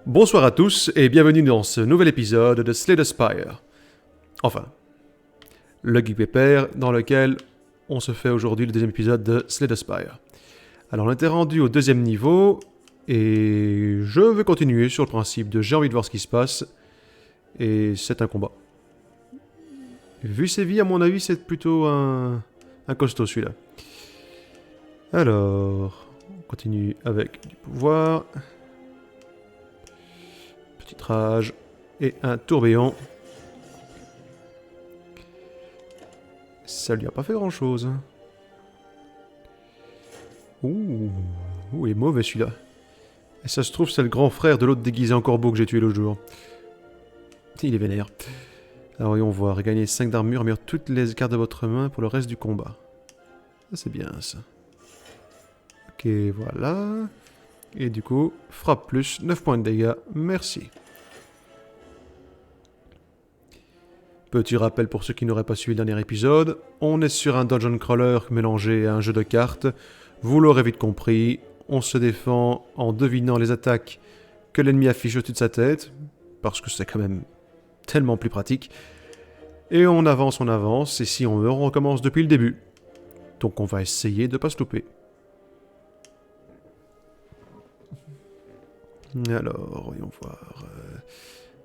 Bonsoir à tous et bienvenue dans ce nouvel épisode de Slay the Spire. Enfin, le Geek Pépère dans lequel on se fait aujourd'hui le deuxième épisode de Slay the Spire. Alors on était rendu au deuxième niveau et je vais continuer sur le principe de j'ai envie de voir ce qui se passe et c'est un combat. Vu ses vies, à mon avis, c'est plutôt un costaud celui-là. Alors, on continue avec du pouvoir. Petite rage et un tourbillon. Ça lui a pas fait grand chose. Ouh, il est mauvais celui-là. Et ça se trouve, c'est le grand frère de l'autre déguisé en corbeau que j'ai tué l'autre jour. Il est vénère. Alors voyons voir, regagner 5 d'armure, améliorer toutes les cartes de votre main pour le reste du combat. Ça c'est bien ça. Ok, voilà. Et du coup, frappe plus, 9 points de dégâts, merci. Petit rappel pour ceux qui n'auraient pas suivi le dernier épisode, on est sur un dungeon crawler mélangé à un jeu de cartes. Vous l'aurez vite compris, on se défend en devinant les attaques que l'ennemi affiche au-dessus de sa tête, parce que c'est quand même tellement plus pratique. Et on avance, et si on meurt, on recommence depuis le début. Donc on va essayer de ne pas se louper. Alors, voyons voir.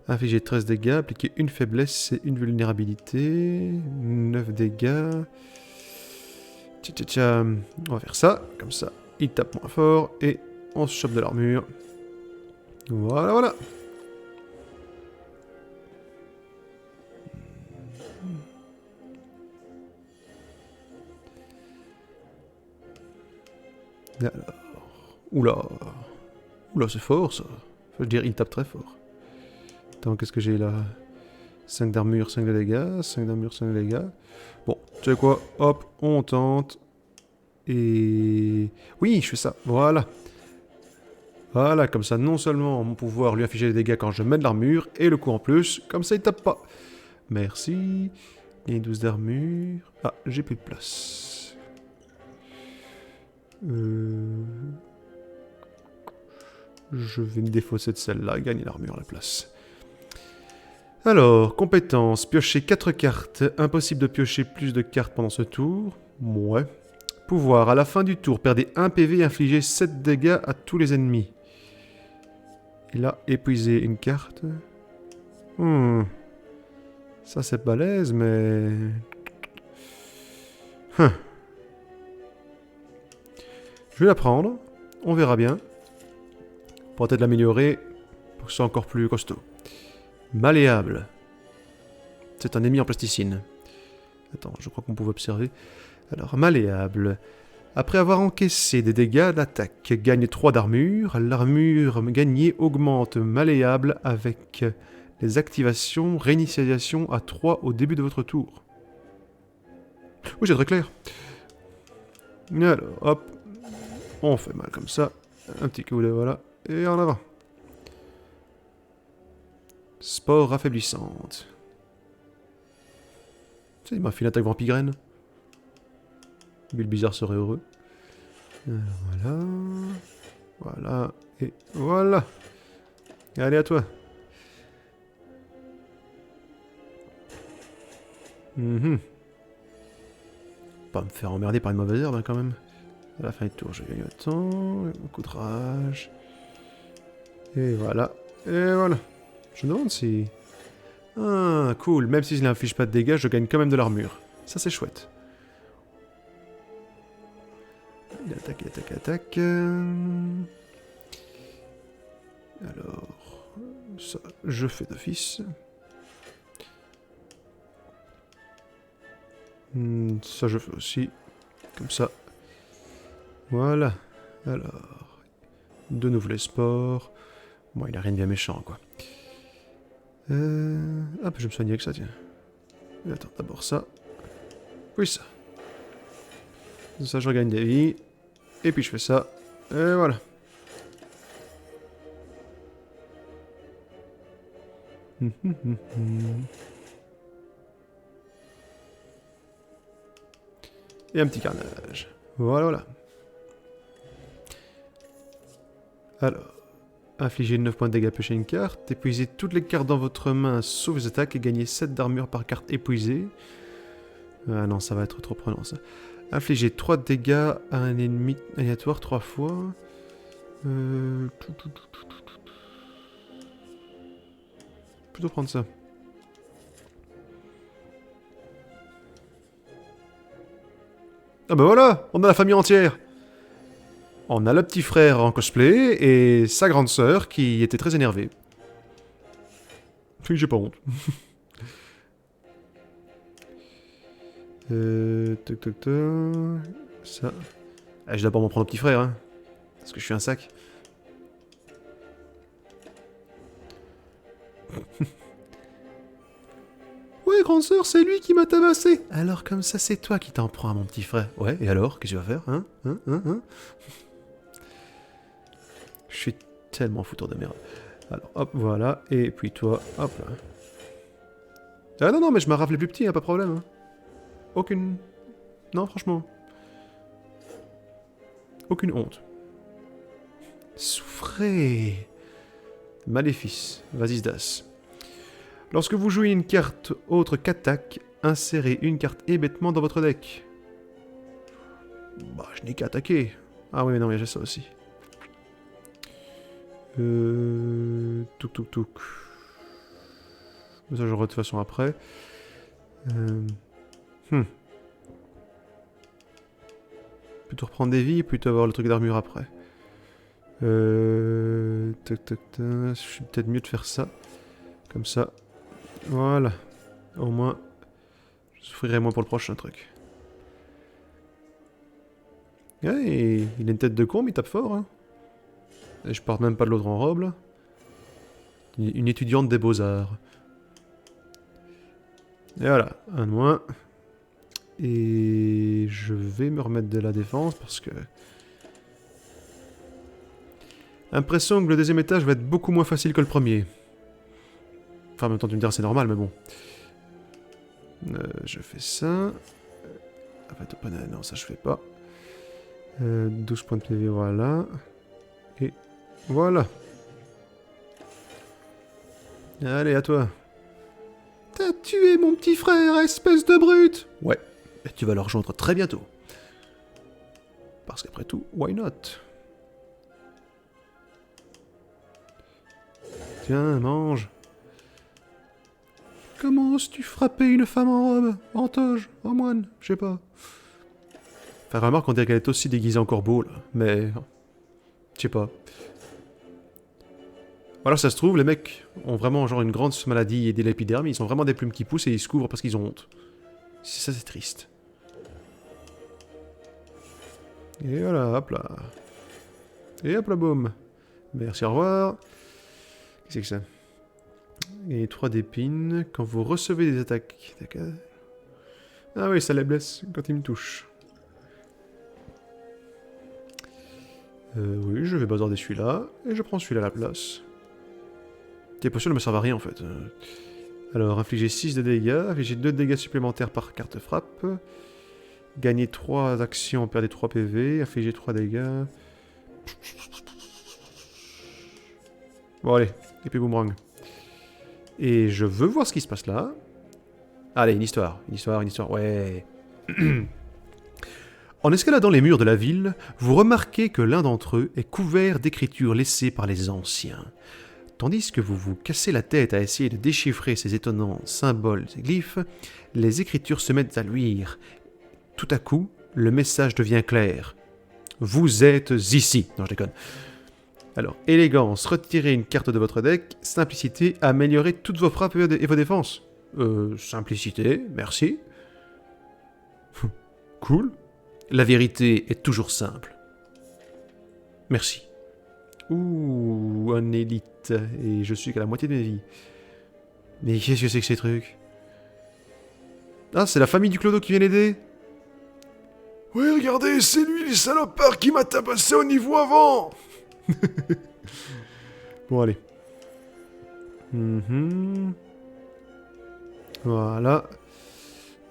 Infliger 13 dégâts, appliquer une faiblesse et une vulnérabilité. 9 dégâts. On va faire ça, comme ça. Il tape moins fort et on se chope de l'armure. Voilà. Alors. Oula, c'est fort ça. Je veux dire, il tape très fort. Attends, qu'est-ce que j'ai là? 5 d'armure, 5 de dégâts. 5 d'armure, 5 de dégâts. Bon, tu sais quoi? Hop, on tente. Et... oui, je fais ça. Voilà. Voilà, comme ça, non seulement mon pouvoir lui infliger des dégâts quand je mets de l'armure, et le coup en plus, comme ça il tape pas. Merci. Et 12 d'armure. Ah, j'ai plus de place. Je vais me défausser de celle-là, gagner l'armure à la place. Alors, compétences, piocher 4 cartes. Impossible de piocher plus de cartes pendant ce tour. Ouais. Pouvoir, à la fin du tour, perdez 1 PV et infligez 7 dégâts à tous les ennemis. Il a épuisé une carte. Ça c'est balèze, mais... Je vais la prendre. On verra bien. Pour peut-être l'améliorer pour que ce soit encore plus costaud. Malléable. C'est un ennemi en plasticine. Attends, je crois qu'on pouvait observer. Alors, malléable. Après avoir encaissé des dégâts d'attaque, gagne 3 d'armure. L'armure gagnée augmente malléable avec les activations réinitialisation à 3 au début de votre tour. Oui, c'est très clair. Alors, hop. On fait mal comme ça. Un petit coup de voilà. Et en avant. Sport affaiblissante. Il m'a fait une attaque vampire-graine. Bill Bizarre serait heureux. Voilà. Voilà. Et voilà. Allez, à toi. Pas me faire emmerder par une mauvaise herbe, hein, quand même. À la fin du tour, je gagne autant. Un coup de rage. Et voilà. Et voilà. Je me demande si... ah, cool. Même si je n'inflige pas de dégâts, je gagne quand même de l'armure. Ça, c'est chouette. Il attaque. Alors... ça, je fais d'office. Ça, je fais aussi. Comme ça. Voilà. Alors... de nouveau les sports. Bon, il a rien de bien méchant, quoi. Hop, je me soigne avec ça, tiens. Attends, d'abord ça. Puis ça. Ça, je regagne des vies. Et puis je fais ça. Et voilà. Et un petit carnage. Voilà, voilà. Alors, infligez 9 points de dégâts piocher une carte, épuisez toutes les cartes dans votre main sauf les attaques et gagnez 7 d'armure par carte épuisée. Ah non, ça va être trop prenant ça. Infligez 3 dégâts à un ennemi aléatoire 3 fois. Plutôt prendre ça. Ah bah voilà, on a la famille entière. On a le petit frère en cosplay et sa grande sœur qui était très énervée. J'ai pas honte. Toc toc toc. Ça. Ah, je vais d'abord m'en prendre au petit frère, hein. Parce que je suis un sac. Ouais, grande sœur, c'est lui qui m'a tabassé. Alors comme ça, c'est toi qui t'en prends à mon petit frère. Ouais, et alors, qu'est-ce que tu vas faire, hein? Je suis tellement fouteur de merde. Alors, hop, voilà. Et puis toi, hop là. Ah non, non, mais je m'arrafe les plus petits, hein, pas de problème. Hein. Aucune... Non, franchement. Aucune honte. Souffrez. Maléfice. Vas-y, Sdas. Lorsque vous jouez une carte autre qu'attaque, insérez une carte hébétement dans votre deck. Bah, je n'ai qu'à attaquer. Ah oui, mais non, mais j'ai ça aussi. Touk touk touk. Ça, j'aurai de toute façon après. Plutôt reprendre des vies, plutôt avoir le truc d'armure après. Tac tac tac. Je suis peut-être mieux de faire ça. Comme ça. Voilà. Au moins, je souffrirai moins pour le prochain truc. Ouais, il a une tête de con, mais il tape fort. Hein. Et je porte même pas de l'autre en robe, là. Une étudiante des beaux-arts. Et voilà, un de moins. Et je vais me remettre de la défense parce que... Impression que le deuxième étage va être beaucoup moins facile que le premier. Enfin, en même temps, tu me diras c'est normal, mais bon. Je fais ça. Non, ça je fais pas. 12 points de PV, voilà. Et voilà. Allez, à toi. T'as tué mon petit frère, espèce de brute. Ouais, et tu vas le rejoindre très bientôt. Parce qu'après tout, why not? Tiens, mange. Comment oses-tu frapper une femme en robe? En toge? En moine? Je sais pas. Enfin, remarque, on dirait qu'elle est aussi déguisée en corbeau, là. Mais... Je sais pas. Ou alors, ça se trouve, les mecs ont vraiment genre une grande maladie et de l'épiderme, ils ont vraiment des plumes qui poussent et ils se couvrent parce qu'ils ont honte. Ça, c'est triste. Et voilà, hop là. Et hop là, boum. Merci, au revoir. Qu'est-ce que c'est que ça? Et 3 d'épines. Quand vous recevez des attaques... Ah oui, ça les blesse quand ils me touchent. Oui, je vais bazarder celui-là. Et je prends celui-là à la place. Tes potions ne me servent à rien en fait. Alors, infligez 6 de dégâts. Infligez 2 dégâts supplémentaires par carte frappe. Gagnez 3 actions, perdez 3 PV. Infligez 3 dégâts. Bon allez, épée boomerang. Et je veux voir ce qui se passe là. Allez, une histoire, ouais. En escaladant les murs de la ville, vous remarquez que l'un d'entre eux est couvert d'écritures laissées par les anciens. Tandis que vous vous cassez la tête à essayer de déchiffrer ces étonnants symboles et glyphes, les écritures se mettent à luire. Tout à coup, le message devient clair. Vous êtes ici. Non, je déconne. Alors, élégance, retirez une carte de votre deck. Simplicité, améliorez toutes vos frappes et vos défenses. Simplicité, merci. Cool. La vérité est toujours simple. Merci. Ouh, un élite. Et je suis qu'à la moitié de mes vies. Mais qu'est-ce que c'est que ces trucs? Ah, c'est la famille du Clodo qui vient l'aider. Oui, regardez, c'est lui, le salopard qui m'a tabassé au niveau avant. Bon, allez. Mhm. Voilà.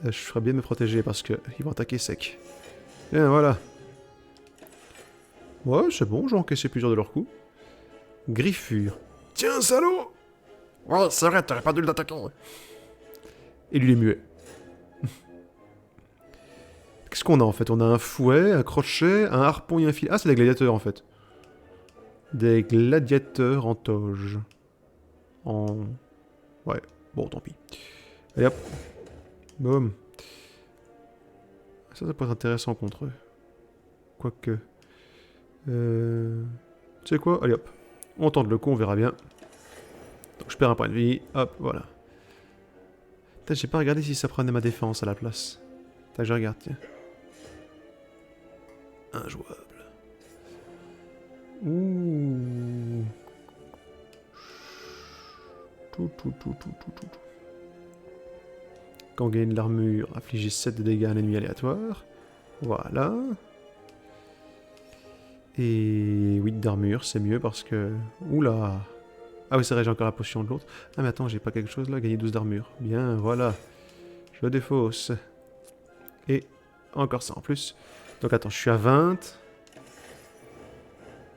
Je ferais bien de me protéger parce que ils vont attaquer sec. Bien, voilà. Ouais, c'est bon, j'ai encaissé plusieurs de leurs coups. Griffure. Tiens, salaud! Ouais, c'est vrai, t'aurais pas dû l'attaquer. Et lui, il est muet. Qu'est-ce qu'on a en fait? On a un fouet, un crochet, un harpon et un fil. Ah, c'est des gladiateurs en fait. Des gladiateurs en toge. En... Ouais, bon, tant pis. Allez hop. Boum. Ça pourrait être intéressant contre eux. Quoique... Tu sais quoi? Allez hop. On tente le coup, on verra bien. Donc je perds un point de vie. Hop, voilà. Putain, j'ai pas regardé si ça prenait ma défense à la place. Putain, je regarde, tiens. Injouable. Ouh. Tout. Quand on gagne de l'armure, infligez 7 de dégâts à un ennemi aléatoire. Voilà. Et 8 d'armure, c'est mieux parce que... Oula. Ah oui, c'est vrai, j'ai encore la potion de l'autre. Ah mais attends, j'ai pas quelque chose là, gagner 12 d'armure. Bien, voilà. Je défausse. Et encore ça en plus. Donc attends, je suis à 20.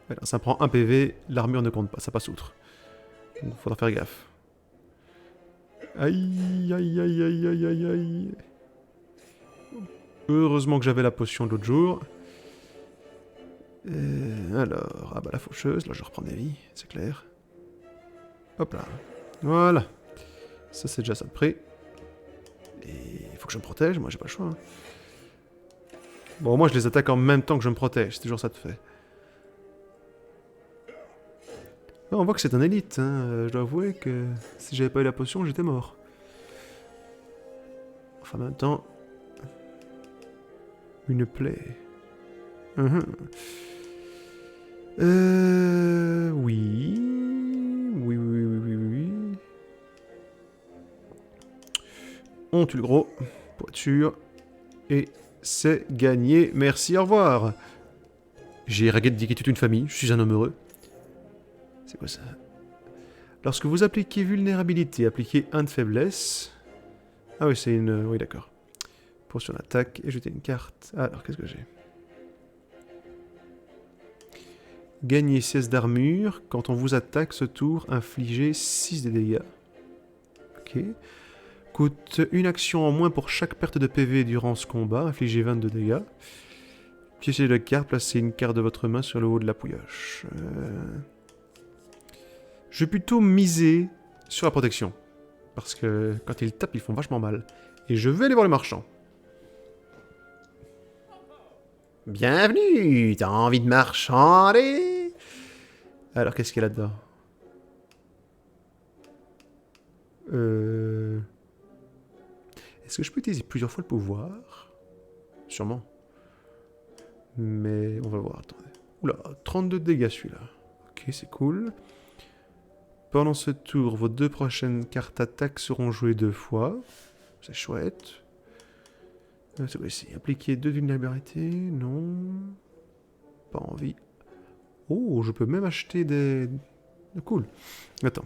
Voilà, ça prend 1 PV, l'armure ne compte pas, ça passe outre. Donc faudra faire gaffe. Aïe, aïe, aïe, aïe, aïe, aïe, aïe. Heureusement que j'avais la potion de l'autre jour. Alors, ah bah la faucheuse, là je reprends des vies, c'est clair. Hop là. Voilà. Ça c'est déjà ça de près. Et il faut que je me protège, moi j'ai pas le choix. Hein. Bon, moi je les attaque en même temps que je me protège, c'est toujours ça de fait. Non, on voit que c'est un élite, hein. Je dois avouer que si j'avais pas eu la potion, j'étais mort. Enfin, en même temps... Une plaie. Oui. Oui. On tue le gros, pour être sûr. Et c'est gagné. Merci, au revoir. J'ai éradiqué toute une famille, je suis un homme heureux. C'est quoi ça? Lorsque vous appliquez vulnérabilité, appliquez 1 de faiblesse. Ah oui, c'est une... Oui, d'accord. Potion d'attaque et jeter une carte. Alors, qu'est-ce que j'ai? Gagnez 16 d'armure. Quand on vous attaque ce tour, infligez 6 de dégâts. Ok. Coûte une action en moins pour chaque perte de PV durant ce combat. Infligez 22 dégâts. Piégez la carte, placez une carte de votre main sur le haut de la pouilloche. Je vais plutôt miser sur la protection. Parce que quand ils tapent, ils font vachement mal. Et je vais aller voir le marchand. Bienvenue, t'as envie de marchander? Alors, qu'est-ce qu'il y a là-dedans? Est-ce que je peux utiliser plusieurs fois le pouvoir? Sûrement. Mais on va voir, attendez. Oula, 32 dégâts celui-là. Ok, c'est cool. Pendant ce tour, vos 2 prochaines cartes attaque seront jouées 2 fois. C'est chouette. C'est quoi ici? Appliquer 2 vulnérabilités? Non. Pas envie. Oh, je peux même acheter des... Cool. Attends.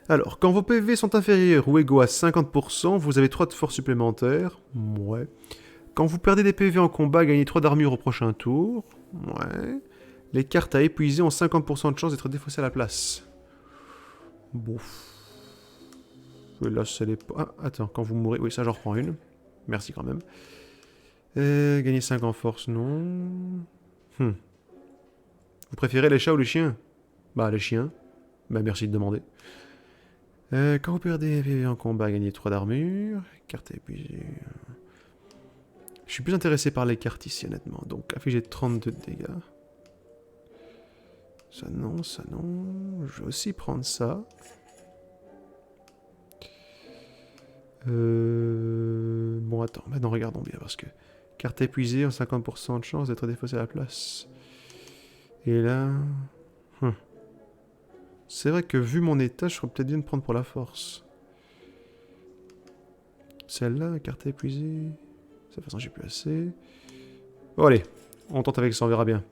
Alors, quand vos PV sont inférieurs ou égaux à 50%, vous avez 3 de force supplémentaires. Ouais. Quand vous perdez des PV en combat, gagnez 3 d'armure au prochain tour. Ouais. Les cartes à épuiser ont 50% de chance d'être défaussées à la place. Bon. Là, c'est les... Ah, attends, quand vous mourrez... Oui, ça, j'en reprends une. Merci quand même. Gagner 5 en force, non. Vous préférez les chats ou les chiens? Bah, les chiens. Bah, merci de demander. Quand vous perdez un PV en combat, gagnez 3 d'armure. Carte à épuiser. Je suis plus intéressé par les cartes ici, honnêtement. Donc, afficher 32 de dégâts. Ça non, ça non. Je vais aussi prendre ça. Bon, attends. Maintenant, regardons bien, parce que... Carte épuisée, en 50% de chance d'être défaussée à la place. Et là... C'est vrai que vu mon état, je ferais peut-être bien de prendre pour la force. Celle-là, carte épuisée... De toute façon, j'ai plus assez. Bon, allez. On tente avec ça, on verra bien.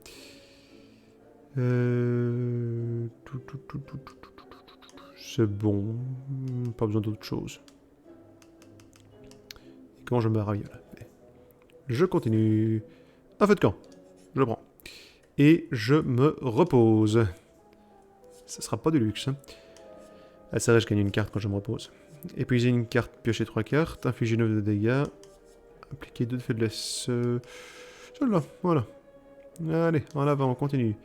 C'est bon. Pas besoin d'autre chose. Et comment je me raviole? Je continue. Un feu de camp. Je le prends. Et je me repose. Ça sera pas du luxe. Ah, c'est vrai, je gagne une carte quand je me repose. Épuiser une carte, piocher 3 cartes, infliger 9 de dégâts, appliquer 2 de faiblesse. Celle-là, voilà. Allez, en avant, on continue.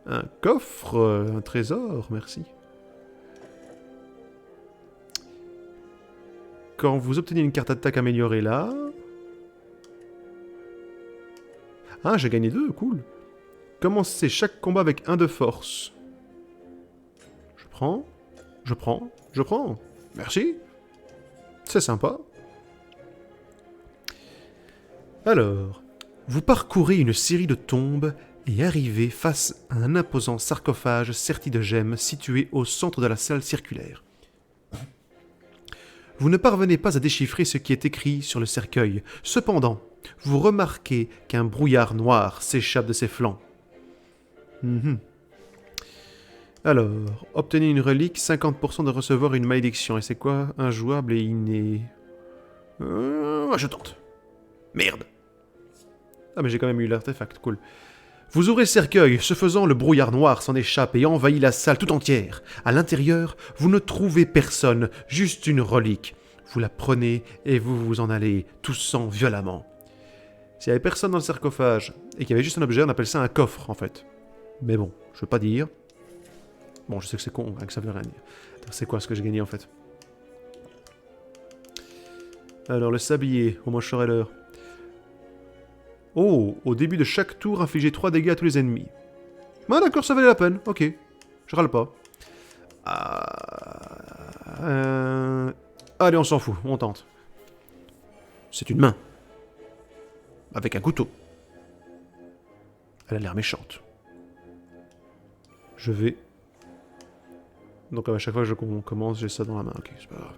Un coffre, un trésor, merci. Quand vous obtenez une carte attaque améliorée là... Ah, j'ai gagné 2, cool. Commencez chaque combat avec 1 de force. Je prends, je prends, je prends. Merci. C'est sympa. Alors, vous parcourez une série de tombes et arrivez face à un imposant sarcophage serti de gemmes situé au centre de la salle circulaire. Vous ne parvenez pas à déchiffrer ce qui est écrit sur le cercueil. Cependant, vous remarquez qu'un brouillard noir s'échappe de ses flancs. Alors, obtenez une relique, 50% de recevoir une malédiction. Et c'est quoi? Injouable et inné. Je tente. Merde. Ah mais j'ai quand même eu l'artefact, cool. Vous ouvrez le cercueil, ce faisant, le brouillard noir s'en échappe et envahit la salle tout entière. À l'intérieur, vous ne trouvez personne, juste une relique. Vous la prenez et vous vous en allez, toussant violemment. S'il y avait personne dans le sarcophage et qu'il y avait juste un objet, on appelle ça un coffre, en fait. Mais bon, je veux pas dire. Bon, je sais que c'est con, hein, que ça veut rien dire. C'est quoi ce que j'ai gagné, en fait? Alors, le sablier, au moins je saurai l'heure. Oh, au début de chaque tour, infligez 3 dégâts à tous les ennemis. Ah d'accord, ça valait la peine, ok. Je râle pas. Allez, on s'en fout, on tente. C'est une main. Avec un couteau. Elle a l'air méchante. Je vais... Donc à chaque fois que on commence, j'ai ça dans la main. Ok, c'est pas grave.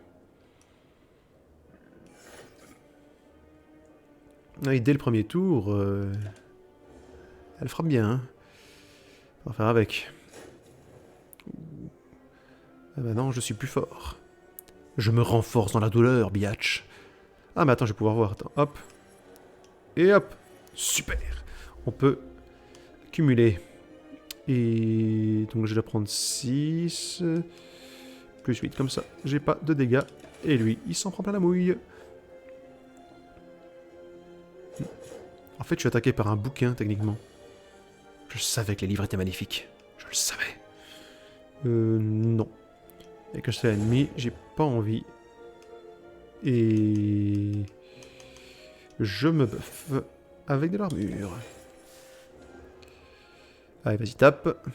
Et dès le premier tour, elle frappe bien. Hein. On va faire avec. Ah bah non, je suis plus fort. Je me renforce dans la douleur, biatch. Ah mais attends, je vais pouvoir voir. Attends, hop. Et hop. Super. On peut cumuler. Et donc je dois prendre 6. Plus 8, comme ça. J'ai pas de dégâts. Et lui, il s'en prend plein la mouille. En fait, je suis attaqué par un bouquin, techniquement. Je savais que les livres étaient magnifiques. Je le savais. Non. Et que je suis ennemi, j'ai pas envie. Et... je me buff avec de l'armure. Allez, vas-y, tape.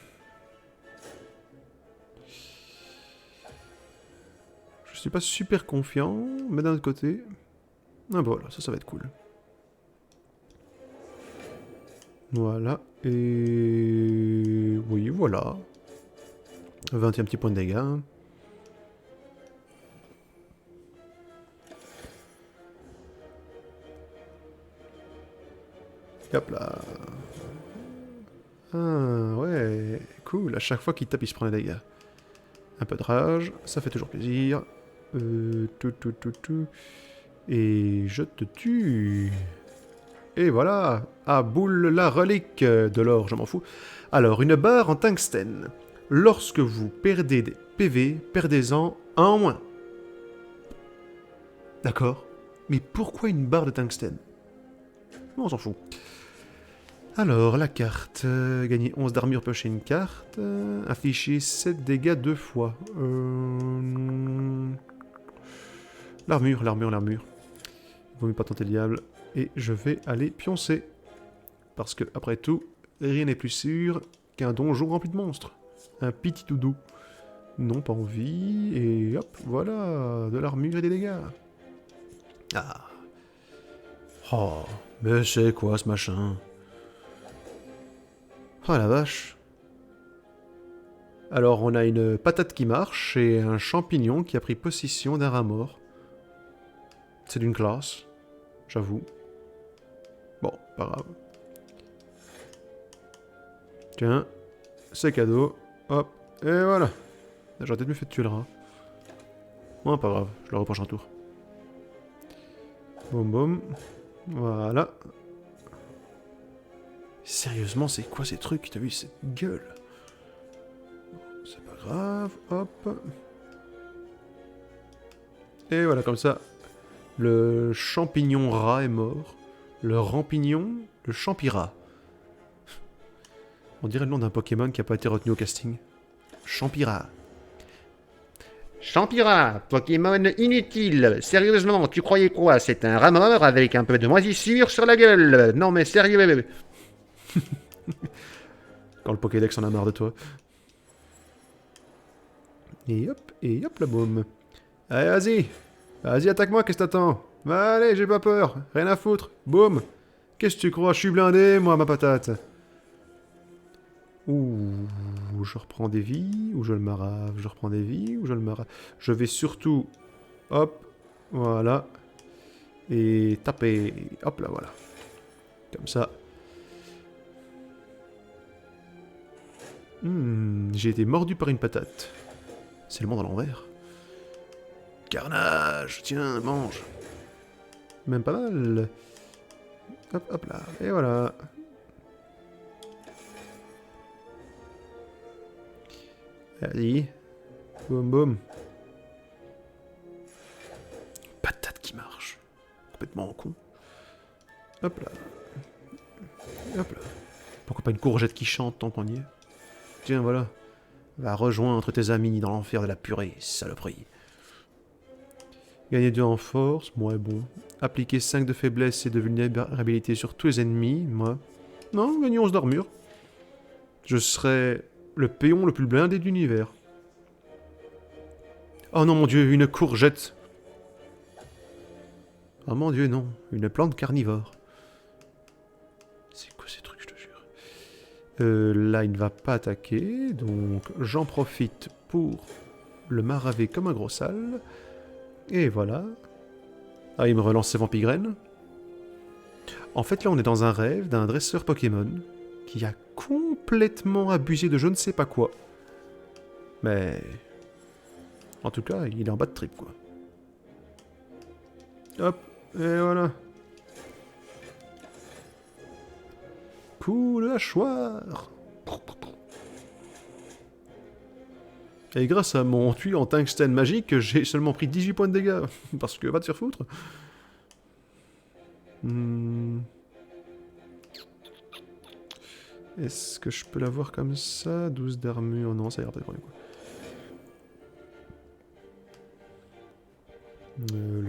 Je suis pas super confiant, mais d'un autre côté... ah bah voilà, ça va être cool. Voilà, et... oui, voilà. 21 petits points de dégâts. Hop là. Ah, ouais, cool. À chaque fois qu'il tape, il se prend des dégâts. Un peu de rage, ça fait toujours plaisir. Tout. Et je te tue. Et voilà. Ah, boule la relique de l'or, je m'en fous. Alors, une barre en tungstène. Lorsque vous perdez des PV, perdez-en un en moins. D'accord. Mais pourquoi une barre de tungstène? On s'en fout. Alors, la carte. Gagner 11 d'armure, piocher une carte. Afficher 7 dégâts 2 fois. L'armure. Vaut mieux pas tenter le diable. Et je vais aller pioncer. Parce que, après tout, rien n'est plus sûr qu'un donjon rempli de monstres. Un petit doudou. Non, pas envie. Et hop, voilà. De l'armure et des dégâts. Ah. Oh, mais c'est quoi ce machin? Oh la vache. Alors on a une patate qui marche et un champignon qui a pris possession d'un rat mort. C'est d'une classe, j'avoue. Bon, pas grave. Tiens, c'est cadeau. Hop, et voilà. J'aurais peut-être mieux fait de tuer le rat. Non, pas grave, je le reproche un tour. Boum boum. Voilà. Sérieusement, c'est quoi ces trucs? T'as vu cette gueule? C'est pas grave, hop. Et voilà, comme ça, le champignon rat est mort. Le rampignon, le champira. On dirait le nom d'un Pokémon qui a pas été retenu au casting. Champira. Champira, Pokémon inutile. Sérieusement, tu croyais quoi? C'est un rat mort avec un peu de moisissure sur la gueule. Non mais sérieux. Quand le Pokédex en a marre de toi. Et hop la boum. Allez, vas-y. Vas-y, attaque-moi, qu'est-ce que t'attends? Allez, j'ai pas peur. Rien à foutre. Boum. Qu'est-ce que tu crois? Je suis blindé, moi, ma patate. Ouh, je reprends des vies, ou je le marave. Je reprends des vies, ou je le marave. Je vais surtout... Hop. Voilà. Et taper. Hop là, voilà. Comme ça. J'ai été mordu par une patate. C'est le monde à l'envers. Carnage, tiens, mange. Même pas mal. Hop, hop là, et voilà. Allez. Boum, boum. Patate qui marche. Complètement con. Hop là. Hop là. Pourquoi pas une courgette qui chante tant qu'on y est? Tiens, voilà. Va rejoindre tes amis dans l'enfer de la purée, saloperie. Gagner 2 en force, moi bon. Appliquer 5 de faiblesse et de vulnérabilité sur tous les ennemis, moi. Non, gagner 11 d'armure. Je serai le péon le plus blindé de l'univers. Oh non, mon dieu, une courgette. Oh mon dieu, non, une plante carnivore. C'est quoi ces trucs, je te jure. Là, il ne va pas attaquer, donc j'en profite pour le maraver comme un gros sale. Et voilà. Ah, il me relance ses vampigraines. En fait, là, on est dans un rêve d'un dresseur Pokémon qui a complètement abusé de je ne sais pas quoi. Mais... En tout cas, il est en bas de trip, quoi. Hop, et voilà. Coup de hachoir. Et grâce à mon tuyau en tungstène magique, j'ai seulement pris 18 points de dégâts. Parce que va te faire foutre. Est-ce que je peux l'avoir comme ça? 12 d'armure, non, ça ira pas de premier coup.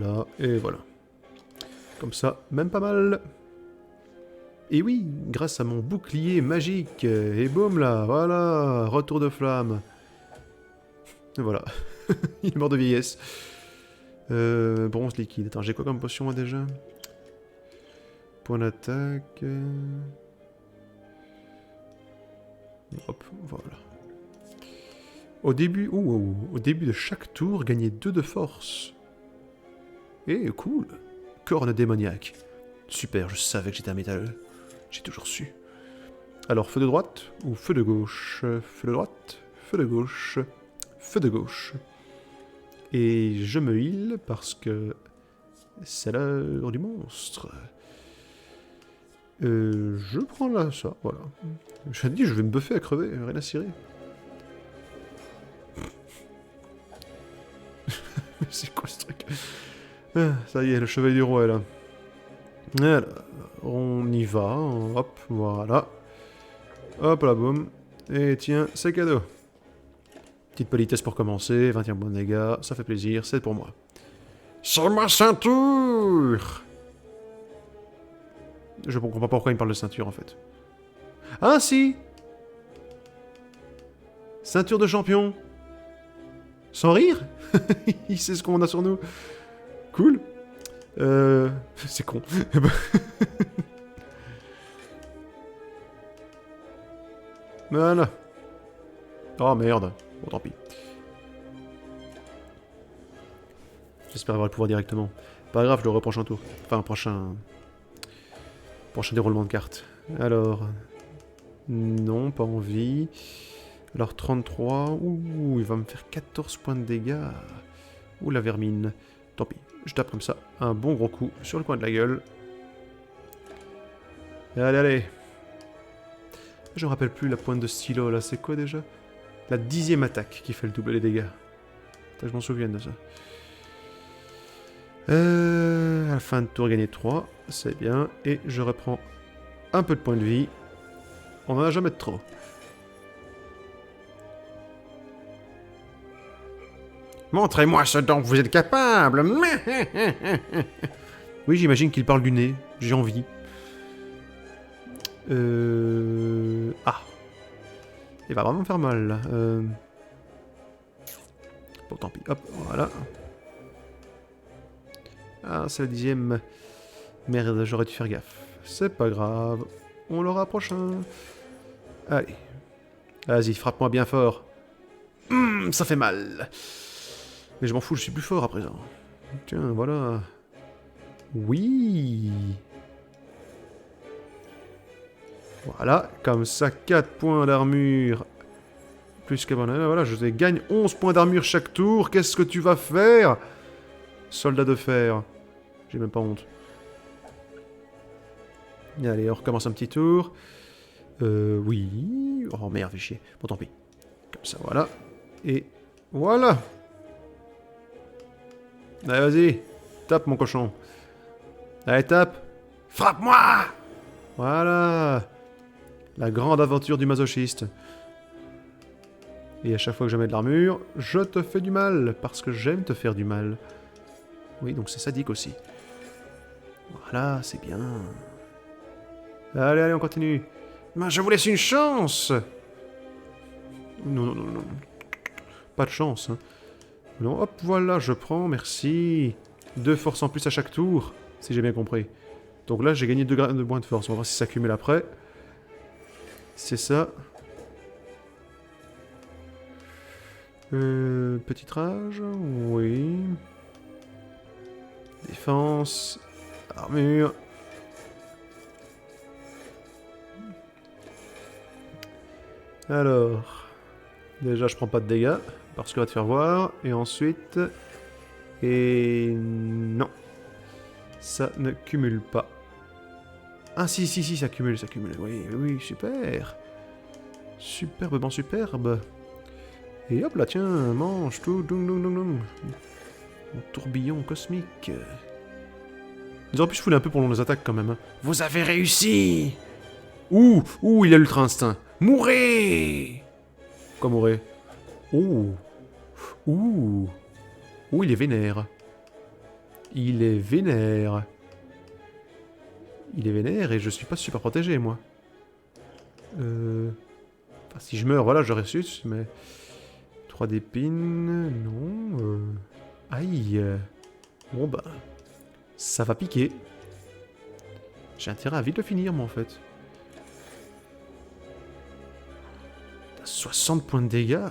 Là, et voilà. Comme ça, même pas mal. Et oui, grâce à mon bouclier magique. Et boum là, voilà, retour de flamme. Et voilà. Il est mort de vieillesse. Bronze liquide. Attends, j'ai quoi comme potion moi déjà? Point d'attaque. Hop, voilà. Au début, au début de chaque tour, gagner 2 de force. Eh, cool. Corne démoniaque. Super, je savais que j'étais un métalleux. J'ai toujours su. Alors, feu de droite ou feu de gauche? Feu de droite, feu de gauche, feu de gauche. Et je me heal parce que c'est l'heure du monstre. Je prends là ça, voilà. Je te dis, je vais me buffer à crever, rien à cirer. C'est quoi ce truc? Ah, ça y est, le chevalier du roi est là. Alors, on y va, hop, voilà. Hop là, boum. Et tiens, c'est cadeau. Petite politesse pour commencer, 21 points de dégâts, ça fait plaisir, c'est pour moi. C'est ma ceinture! Je comprends pas pourquoi il me parle de ceinture en fait. Ah si! Ceinture de champion! Sans rire? Il sait ce qu'on a sur nous. Cool. C'est con. Voilà. Oh merde. Bon, tant pis. J'espère avoir le pouvoir directement. Pas grave, je le aurai au prochain tour. Enfin, prochain déroulement de cartes. Alors... Non, pas envie. Alors 33... Ouh, il va me faire 14 points de dégâts. Ou la vermine. Tant pis, je tape comme ça. Un bon gros coup sur le coin de la gueule. Allez, allez. Je me rappelle plus la pointe de stylo là, c'est quoi déjà? La 10e attaque qui fait le double des dégâts. Putain, je m'en souviens de ça. À la fin de tour, gagner 3, c'est bien. Et je reprends un peu de points de vie. On en a jamais de trop. Montrez-moi ce dont vous êtes capable. Oui, j'imagine qu'il parle du nez. J'ai envie. Ah. Il va vraiment me faire mal, là. Bon, tant pis. Hop, voilà. Ah, c'est la 10e. Merde, j'aurais dû faire gaffe. C'est pas grave. On l'aura prochain. Allez. Vas-y, frappe-moi bien fort. Ça fait mal. Mais je m'en fous, je suis plus fort à présent. Tiens, voilà. Oui. Voilà, comme ça, 4 points d'armure. Plus que... Voilà, je gagne 11 points d'armure chaque tour. Qu'est-ce que tu vas faire? Soldat de fer. J'ai même pas honte. Allez, on recommence un petit tour. Oui. Oh merde, fais chier. Bon, tant pis. Comme ça, voilà. Et voilà. Allez, vas-y. Tape, mon cochon. Allez, tape. Frappe-moi! Voilà. La grande aventure du masochiste. Et à chaque fois que je mets de l'armure, je te fais du mal. Parce que j'aime te faire du mal. Oui, donc c'est sadique aussi. Voilà, c'est bien. Allez, allez, on continue. Mais je vous laisse une chance. Non, non, non, non. Pas de chance, hein. Non, hop, voilà, je prends, merci. 2 forces en plus à chaque tour, si j'ai bien compris. Donc là, j'ai gagné 2 points de force. On va voir si ça s'accumule après. C'est ça. Petit rage, oui. Défense. Armure. Alors. Déjà, je prends pas de dégâts. Parce qu'on va te faire voir. Et ensuite... Et... Non. Ça ne cumule pas. Ah si, si, si, ça cumule, ça cumule. Oui, oui, super. Superbement superbe. Et hop là, tiens, mange tout. Doum, doum, doum, doum. Mon tourbillon cosmique. Ils auraient pu se fouler un peu pour les attaques quand même. Hein. Vous avez réussi. Ouh, ouh, il a l'ultra instinct. Mourez. Quoi mourir? Ouh. Ouh. Ouh, il est vénère. Il est vénère. Il est vénère et je suis pas super protégé, moi. Enfin, si je meurs, voilà, je ressuscite, mais... 3 d'épines... Non... Aïe... Bon bah... Ça va piquer. J'ai intérêt à vite le finir, moi, en fait. 60 points de dégâts.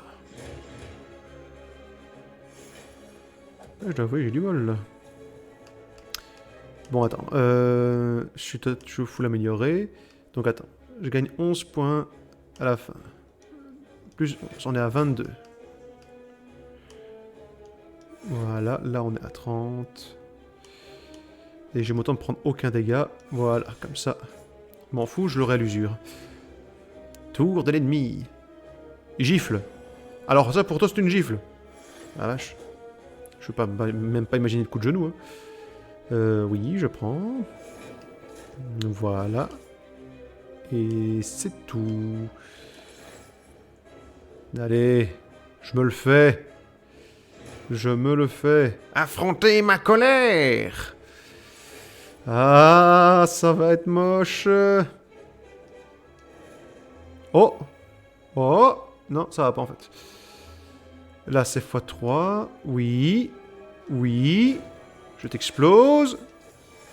Je dois avouer, j'ai du bol, là. Bon, attends. Je suis full amélioré. Donc, attends. Je gagne 11 points à la fin. Plus 11, on est à 22. Voilà, là, on est à 30. Et j'ai autant de prendre aucun dégât. Voilà, comme ça. M'en fous, je l'aurai à l'usure. Tour de l'ennemi. Gifle. Alors, ça, pour toi, c'est une gifle. Ah, vache. Je peux pas, même pas imaginer de coup de genou, hein. Oui, je prends. Voilà. Et c'est tout. Allez, je me le fais. Je me le fais. Affrontez ma colère. Ah, ça va être moche. Oh. Oh. Non, ça va pas en fait. Là, c'est x3. Oui. Oui. Je t'explose.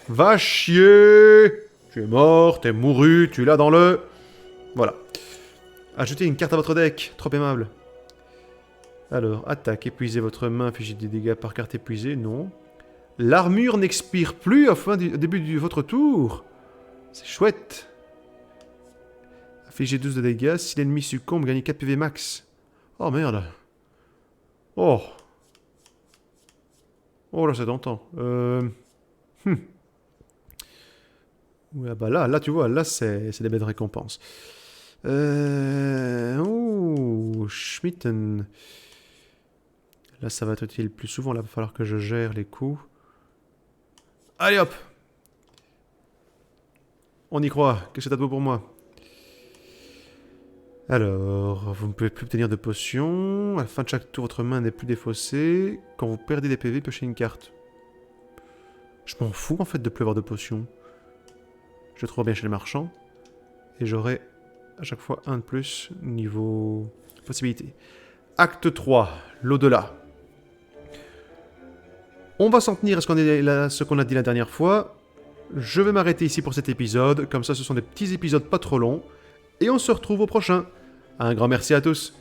Va chier. Tu es mort, t'es mouru, tu l'as dans le... Voilà. Ajoutez une carte à votre deck. Trop aimable. Alors, attaque. Épuisez votre main. Infligez des dégâts par carte épuisée. Non. L'armure n'expire plus au début de votre tour. C'est chouette. Infligez 12 de dégâts. Si l'ennemi succombe, gagnez 4 PV max. Oh merde. Oh. Oh là, c'est tentant. Ouais, bah là, tu vois, là, c'est des belles récompenses. Oh, Schmitten. Là, ça va être utile plus souvent. Là, il va falloir que je gère les coûts. Allez, hop! On y croit. Qu'est-ce que t'as de beau pour moi? Alors, vous ne pouvez plus obtenir de potions. À la fin de chaque tour, votre main n'est plus défaussée. Quand vous perdez des PV, piochez une carte. Je m'en fous, en fait, de plus avoir de potions. Je le trouve bien chez les marchands. Et j'aurai à chaque fois un de plus niveau possibilité. Acte 3, l'au-delà. On va s'en tenir à ce qu'on a dit la dernière fois. Je vais m'arrêter ici pour cet épisode. Comme ça, ce sont des petits épisodes pas trop longs. Et on se retrouve au prochain. Un grand merci à tous.